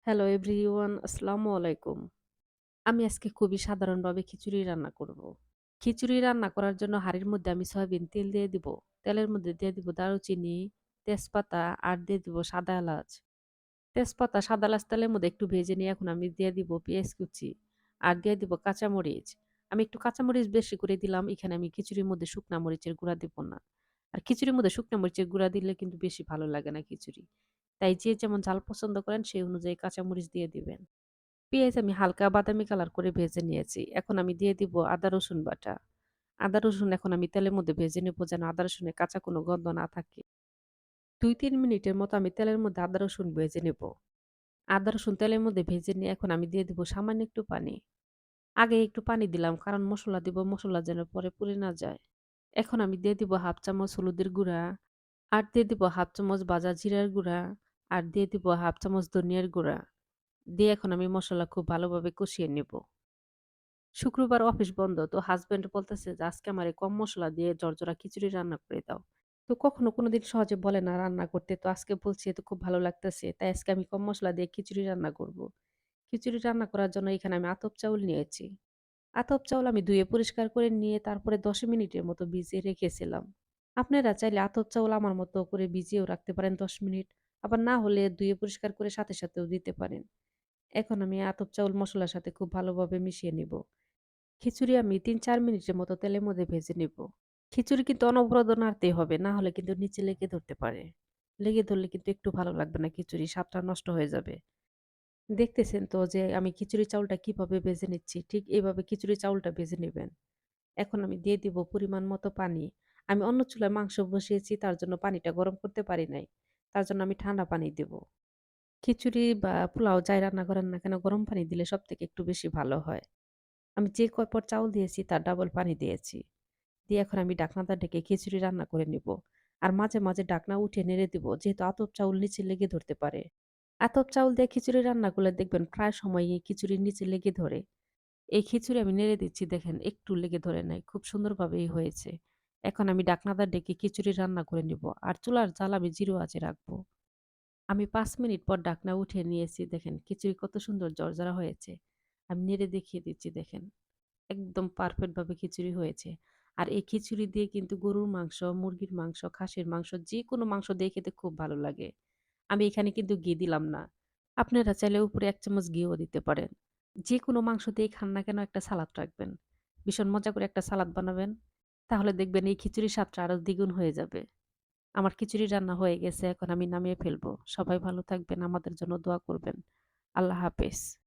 Hello everyone, আসসালামু আলাইকুম। আমি আজকে খুবই সাধারণভাবে খিচুড়ি রান্না করব। খিচুড়ি রান্না করার জন্য হাঁড়ির মধ্যে আমি সয়াবিন তেল দিয়ে দিব। তেলের মধ্যে দিয়ে দিব দারুচিনি, তেজপাতা আর দিয়ে দিব সাদা এলাচ। তেজপাতা, সাদা এলাচ তেলের মধ্যে একটু ভেজে নিয়ে এখন আমি দিয়ে দিব পেঁয়াজ কুচি আর দিয়ে দিব কাঁচামরিচ। আমি একটু কাঁচামরিচ বেশি করে দিলাম। এখানে আমি খিচুড়ির মধ্যে শুকনা মরিচের গুঁড়া দিব না। আর খিচুড়ির মধ্যে শুকনা মরিচের গুঁড়া দিলে কিন্তু বেশি ভালো লাগে না খিচুড়ি। তাই যে যেমন ঝাল পছন্দ করেন সেই অনুযায়ী কাঁচামরিচ দিয়ে দিবেন। পেঁয়াজ আমি হালকা বাদামি কালার করে ভেজে নিয়েছি। এখন আমি দিয়ে দিব আদা রসুন বাটা। আদা রসুন এখন আমি তেলের মধ্যে ভেজে নেব যেন আদা রসুনের কাঁচা কোনো গন্ধ না থাকে। ২-৩ মিনিটের মতো আমি তেলের মধ্যে আদা রসুন ভেজে নেব। আদা রসুন তেলের মধ্যে ভেজে নিয়ে এখন আমি দিয়ে দিব সামান্য একটু পানি। আগে একটু পানি দিলাম কারণ মসলা দিব, মসলা যেন পরে পুড়ে না যায়। এখন আমি দিয়ে দিব ১/২ চামচ হলুদের গুঁড়া, আর দিয়ে দিব ১/২ চামচ ভাজা জিরার গুঁড়া, আর দিয়ে দিব ১/২ চামচ ধনিয়ার গুঁড়া। দিয়ে এখন আমি মসলা খুব ভালোভাবে কষিয়ে নেব। শুক্রবার অফিস বন্ধ। তো হাসব্যান্ড বলতেছে যে, "আজকে আমারে কম মসলা দিয়ে ঝরঝরা খিচুড়ি রান্না করে দাও।" তো কখনো কোনোদিন সহজে বলে না রান্না করতে। তো আজকে বলছি তো খুব ভালো লাগতেছে। তাই আজকে আমি কম মসলা দিয়ে খিচুড়ি রান্না করব। খিচুড়ি রান্না করার জন্য এখানে আমি আতপ চাউল নিয়েছি। আতপ চাউল আমি ধুয়ে পরিষ্কার করে নিয়ে তারপরে ১০ মিনিটের মতো ভিজিয়ে রেখেছিলাম। আপনারা চাইলে আতপ চাউল আমার মতো করে ভিজিয়েও রাখতে পারেন ১০ মিনিট। আবার না হলে ধুয়ে পরিষ্কার করে সাথে সাথেও দিতে পারেন। এখন আমি আতপ চাউল মসলার সাথে খুব ভালোভাবে মিশিয়ে নিব। খিচুড়ি আমি ৩-৪ মিনিটের মতো তেলের মধ্যে ভেজে নিব। খিচুড়ি কিন্তু অনবরত নাড়তেই হবে, না হলে কিন্তু নিচে লেগে ধরতে পারে। লেগে ধরলে কিন্তু একটু ভালো লাগবে না খিচুড়ি, স্বাদটা নষ্ট হয়ে যাবে। দেখতেছেন তো যে আমি খিচুড়ি চাউলটা কিভাবে ভেজে নিচ্ছি, ঠিক এভাবে খিচুড়ি চাউলটা ভেজে নিবেন। এখন আমি দিয়ে দিব পরিমাণ মতো পানি। আমি অন্য চুলায় মাংস বসিয়েছি তার জন্য পানিটা গরম করতে পারি নাই। তার জন্য আমি ঠান্ডা পানি দেব। খিচুড়ি বা পোলাও যাই রান্না করেন না কেন গরম পানি দিলে সবথেকে একটু বেশি ভালো হয়। আমি যে কয় পট চাউল দিয়েছি তার ডাবল পানি দিয়েছি। দিয়ে এখন আমি ঢাকনাটা ঢেকে খিচুড়ি রান্না করে নিব। আর মাঝে, মাঝে ঢাকনা উঠিয়ে নেড়ে দিব যেহেতু আতপ চাউল নিচে লেগে ধরতে পারে। আতপ চাউল দিয়ে খিচুড়ি রান্না করলে দেখবেন প্রায় সময়ই খিচুড়ির নিচে লেগে ধরে। এই খিচুড়ি আমি নেড়ে দিচ্ছি দেখেন একটু লেগে ধরে নাই। খুব সুন্দরভাবেই হয়েছে। এখন আমি ঢাকনাটা ঢেকে খিচুড়ি রান্না করে নিব। আর চুলার জাল আমি জিরো আঁচে রাখবো। আমি ৫ মিনিট পর ঢাকনা উঠিয়ে নিয়েছি দেখেন খিচুড়ি কত সুন্দর ঝরঝরা হয়েছে। আমি নেড়ে দেখিয়ে দিচ্ছি দেখেন। একদম পারফেক্ট ভাবে খিচুড়ি হয়েছে। আর এই খিচুড়ি দিয়ে কিন্তু গরুর মাংস, মুরগির মাংস, খাসির মাংস যেকোনো মাংস দিয়ে খেতে খুব ভালো লাগে। আমি এখানে কিন্তু ঘি দিলাম না। আপনারা চাইলে উপরে ১ চামচ ঘিও দিতে পারেন। যেকোনো মাংস দিয়েই খান না কেন একটা সালাদ রাখবেন। ভীষণ মজা করে একটা সালাদ বানাবেন। তাহলে দেখবেন এই খিচুড়ির স্বাদটা আরো দ্বিগুণ হয়ে যাবে। আমার খিচুড়ি রান্না হয়ে গেছে। এখন আমি নামিয়ে ফেলবো। সবাই ভালো থাকবেন। আমাদের জন্য দোয়া করবেন। আল্লাহ হাফেজ।